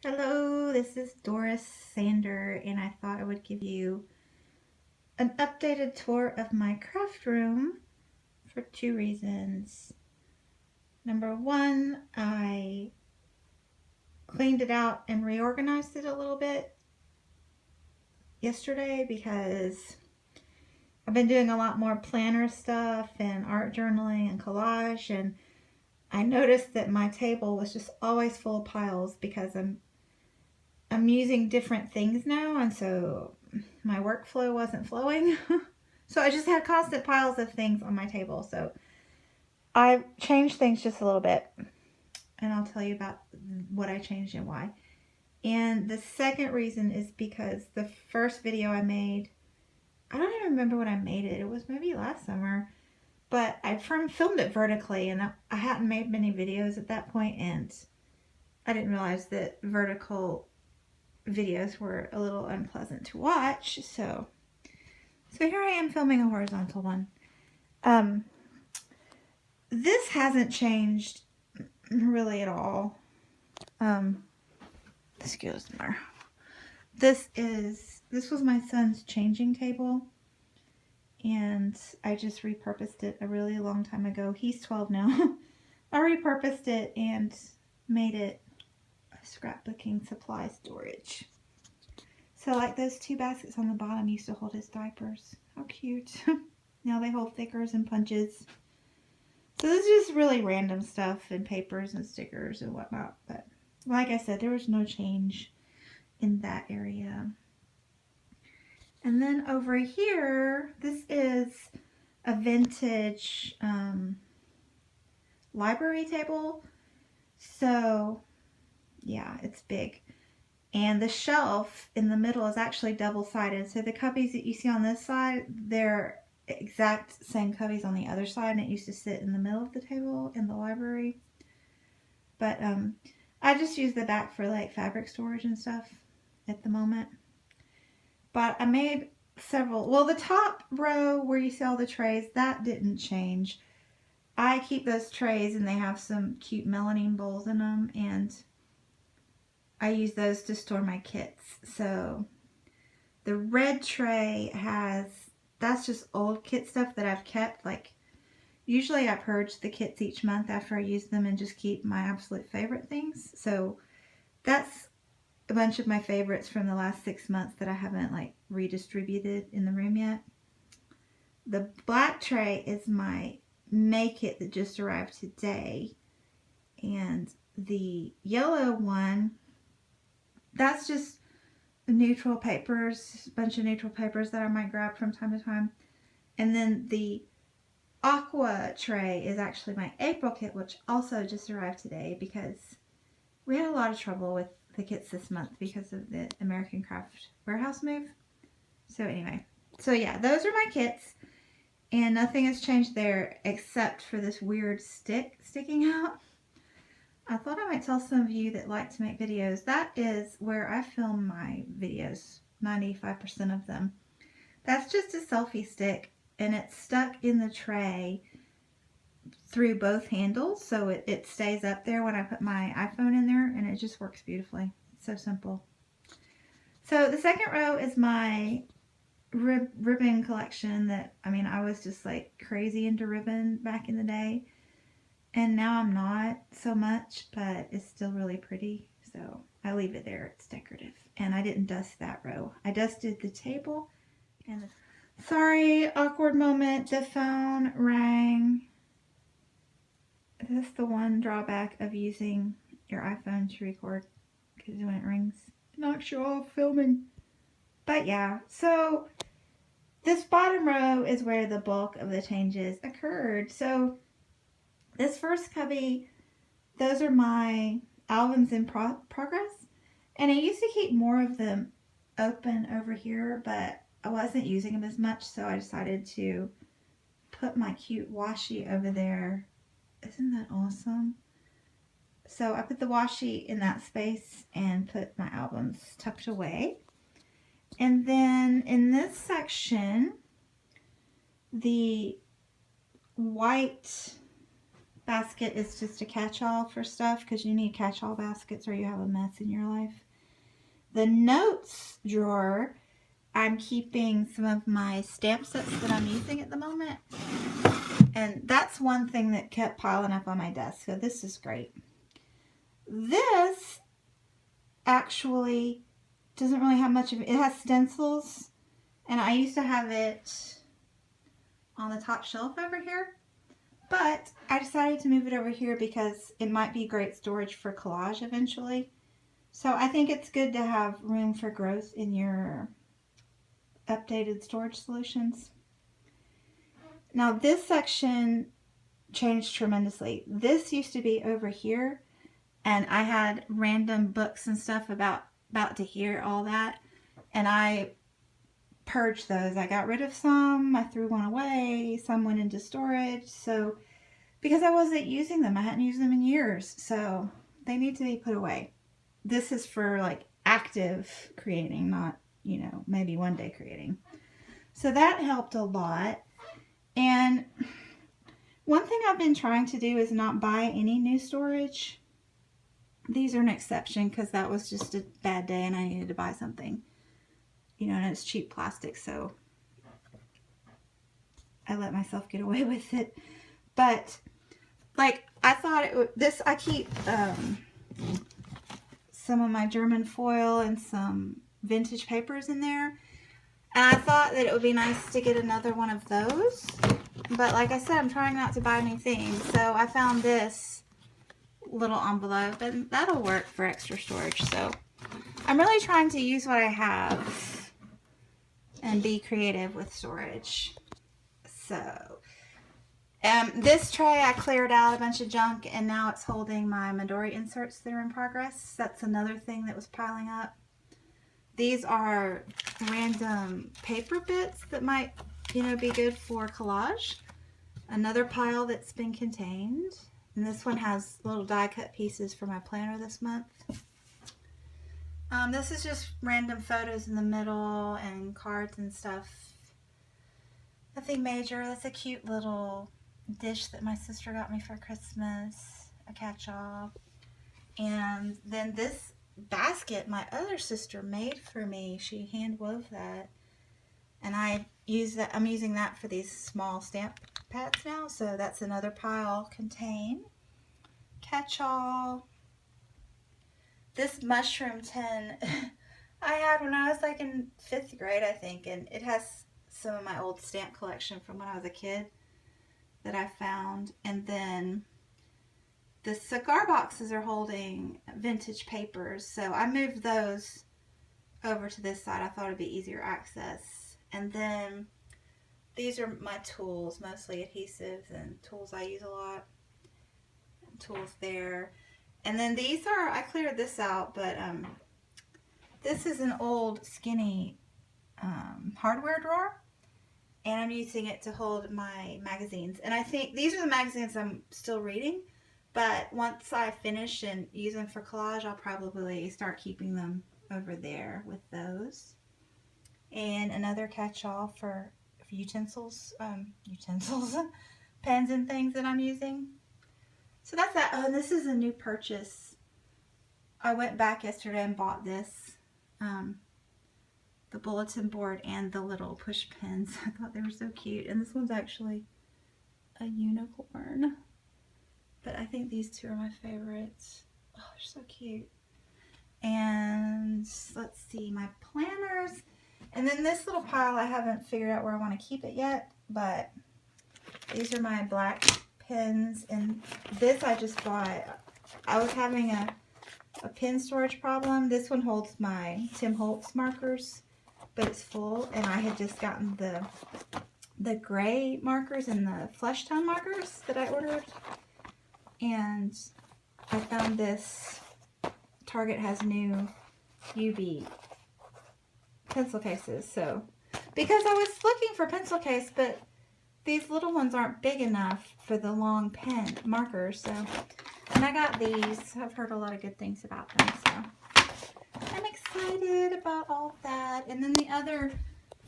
Hello, this is Doris Sander, and I thought I would give you an updated tour of my craft room for two reasons. Number one, I cleaned it out and reorganized it a little bit yesterday because I've been doing a lot more planner stuff and art journaling and collage, and I noticed that my table was just always full of piles because I'm using different things now, and so my workflow wasn't flowing. So I just had constant piles of things on my table. So I changed things just a little bit, and I'll tell you about what I changed and why. And the second reason is because the first video I made, I don't even remember when I made it. It was maybe last summer, but I filmed it vertically, and I hadn't made many videos at that point, and I didn't realize that vertical videos were a little unpleasant to watch. So here I am filming a horizontal one. This hasn't changed really at all. Excuse me. This was my son's changing table, and I just repurposed it a really long time ago. He's 12 now. I repurposed it and made it a scrapbooking supply storage. So like those two baskets on the bottom used to hold his diapers. How cute. Now they hold stickers and punches. So this is just really random stuff and papers and stickers and whatnot. But like I said, there was no change in that area. And then over here, this is a vintage library table. So yeah, it's big. And the shelf in the middle is actually double-sided. So the cubbies that you see on this side, they're exact same cubbies on the other side, and it used to sit in the middle of the table in the library. But I just use the back for like fabric storage and stuff at the moment. But I made several. Well, the top row where you see all the trays, that didn't change. I keep those trays, and they have some cute melamine bowls in them, and I use those to store my kits. So the red tray that's just old kit stuff that I've kept. Like usually I purge the kits each month after I use them and just keep my absolute favorite things. So that's a bunch of my favorites from the last 6 months that I haven't like redistributed in the room yet. The black tray is my May kit that just arrived today. And the yellow one, that's just neutral papers, a bunch of neutral papers that I might grab from time to time. And then the aqua tray is actually my April kit, which also just arrived today because we had a lot of trouble with the kits this month because of the American Craft warehouse move. So anyway, so yeah, those are my kits, and nothing has changed there except for this weird stick sticking out. I thought I might tell some of you that like to make videos. That is where I film my videos, 95% of them. That's just a selfie stick, and it's stuck in the tray through both handles, so it stays up there when I put my iPhone in there, and it just works beautifully. It's so simple. So the second row is my ribbon collection that, I mean, I was just like crazy into ribbon back in the day. And now I'm not so much, but it's still really pretty. So I leave it there. It's decorative. And I didn't dust that row. I dusted the table. And sorry, awkward moment. The phone rang. That's the one drawback of using your iPhone to record. Because when it rings, it knocks you off filming. But yeah, so this bottom row is where the bulk of the changes occurred. So this first cubby, those are my albums in progress. And I used to keep more of them open over here, but I wasn't using them as much, so I decided to put my cute washi over there. Isn't that awesome? So I put the washi in that space and put my albums tucked away. And then in this section, the white basket is just a catch-all for stuff because you need catch-all baskets or you have a mess in your life. The notes drawer, I'm keeping some of my stamp sets that I'm using at the moment. And that's one thing that kept piling up on my desk. So this is great. This actually doesn't really have much of it. It has stencils. And I used to have it on the top shelf over here. But I decided to move it over here because it might be great storage for collage eventually. So I think it's good to have room for growth in your updated storage solutions. Now this section changed tremendously. This used to be over here and I had random books and stuff about to hear all that, and I purged those. I got rid of some, I threw one away, some went into storage, so because I wasn't using them, I hadn't used them in years, so they need to be put away. This is for like active creating, not, you know, maybe one day creating. So that helped a lot. And one thing I've been trying to do is not buy any new storage. These are an exception because that was just a bad day and I needed to buy something. You know, and it's cheap plastic, so I let myself get away with it. But, like, I thought it would, I keep some of my German foil and some vintage papers in there. And I thought that it would be nice to get another one of those. But like I said, I'm trying not to buy new things. So I found this little envelope and that'll work for extra storage. So I'm really trying to use what I have and be creative with storage. So this tray I cleared out a bunch of junk and now it's holding my Midori inserts that are in progress. That's another thing that was piling up. These are random paper bits that might, you know, be good for collage. Another pile that's been contained. And this one has little die cut pieces for my planner this month. This is just random photos in the middle and cards and stuff. Nothing major. That's a cute little dish that my sister got me for Christmas. A catch-all. And then this basket my other sister made for me. She hand wove that. And I'm using that for these small stamp pads now. So that's another pile contained. Catch-all. This mushroom tin I had when I was like in 5th grade, I think, and it has some of my old stamp collection from when I was a kid that I found. And then the cigar boxes are holding vintage papers, so I moved those over to this side. I thought it'd be easier access. And then these are my tools, mostly adhesives and tools I use a lot. Tools there. And then these are, I cleared this out, but this is an old skinny hardware drawer. And I'm using it to hold my magazines. And I think these are the magazines I'm still reading. But once I finish and use them for collage, I'll probably start keeping them over there with those. And another catch-all for utensils, pens and things that I'm using. So that's that. Oh, and this is a new purchase. I went back yesterday and bought this. The bulletin board and the little push pins. I thought they were so cute. And this one's actually a unicorn. But I think these two are my favorites. Oh, they're so cute. And let's see, my planners. And then this little pile, I haven't figured out where I want to keep it yet. But these are my black pens. And this I just bought. I was having a pen storage problem. This one holds my Tim Holtz markers, but it's full. And I had just gotten the gray markers and the flesh tone markers that I ordered. And I found this. Target has new UV pencil cases. So, because I was looking for pencil case, but these little ones aren't big enough for the long pen markers. So, and I got these. I've heard a lot of good things about them. So, I'm excited about all that. And then the other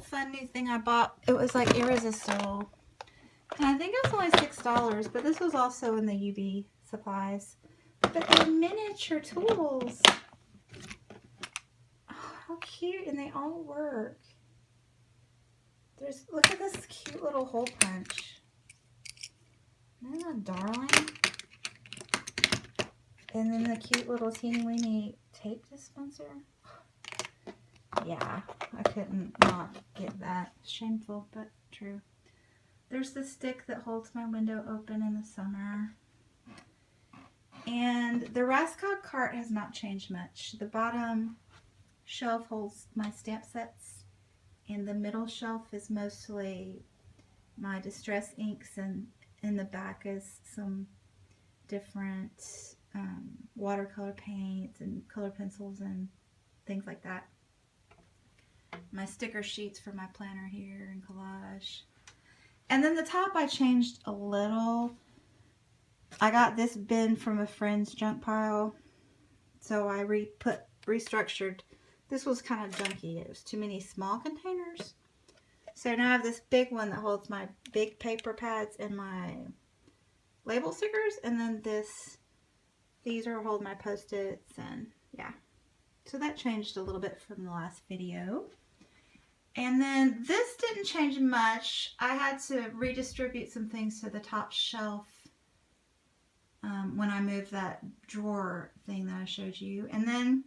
fun new thing I bought, it was like irresistible. And I think it was only $6, but this was also in the UB supplies. But they're miniature tools. Oh, how cute, and they all work. Look at this cute little hole punch. Isn't that darling? And then the cute little teeny weeny tape dispenser. Yeah, I couldn't not get that. Shameful, but true. There's the stick that holds my window open in the summer. And the Rascog cart has not changed much. The bottom shelf holds my stamp sets, and the middle shelf is mostly my distress inks, and in the back is some different watercolor paints and color pencils and things like that. My sticker sheets for my planner here and collage. And then the top I changed a little. I got this bin from a friend's junk pile, so I restructured. This was kind of junky. It was too many small containers. So now I have this big one that holds my big paper pads and my label stickers, and then these are hold my Post-its, and yeah. So that changed a little bit from the last video. And then this didn't change much. I had to redistribute some things to the top shelf when I moved that drawer thing that I showed you. And then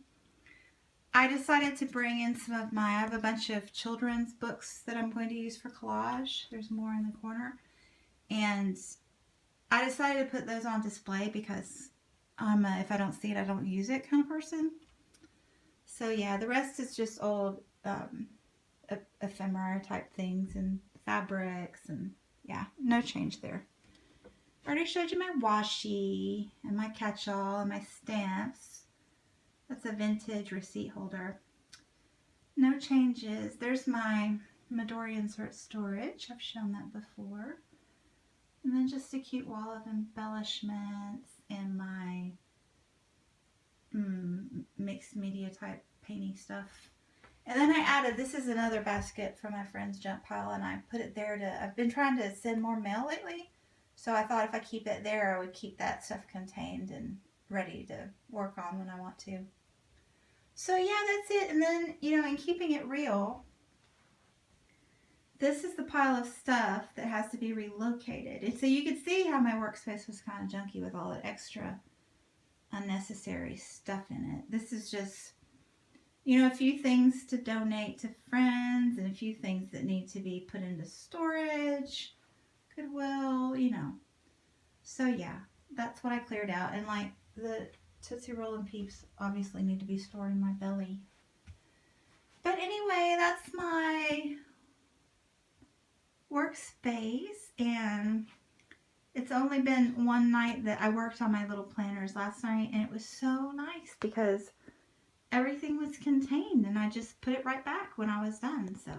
I decided to bring in some of I have a bunch of children's books that I'm going to use for collage. There's more in the corner. And I decided to put those on display because I'm if I don't see it, I don't use it kind of person. So yeah, the rest is just old ephemera type things and fabrics, and yeah, no change there. I already showed you my washi and my catch-all and my stamps. That's a vintage receipt holder. No changes. There's my Midori insert storage. I've shown that before. And then just a cute wall of embellishments and my mixed media type painting stuff. And then I added, this is another basket from my friend's junk pile, and I put it there I've been trying to send more mail lately. So I thought if I keep it there, I would keep that stuff contained and ready to work on when I want to. So yeah, that's it. And then, in keeping it real, this is the pile of stuff that has to be relocated. And so you can see how my workspace was kind of junky with all the extra unnecessary stuff in it. This is just, a few things to donate to friends and a few things that need to be put into storage, Goodwill, So yeah, that's what I cleared out. And like the Tootsie Roll and Peeps obviously need to be stored in my belly. But anyway, that's my workspace, and it's only been one night that I worked on my little planners last night, and it was so nice because everything was contained and I just put it right back when I was done. So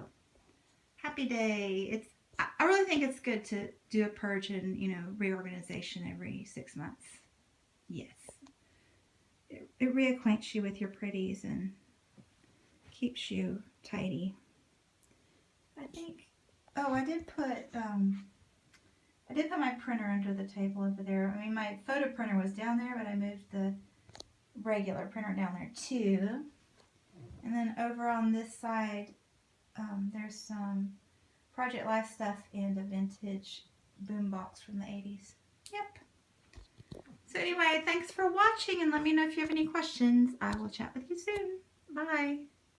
happy day. I really think it's good to do a purge and reorganization every 6 months. Yes, it reacquaints you with your pretties and keeps you tidy. I think. Oh, I did put my printer under the table over there. I mean, my photo printer was down there, but I moved the regular printer down there too. And then over on this side, there's some Project Life stuff and a vintage boombox from the 80s. Yep. So anyway, thanks for watching, and let me know if you have any questions. I will chat with you soon. Bye.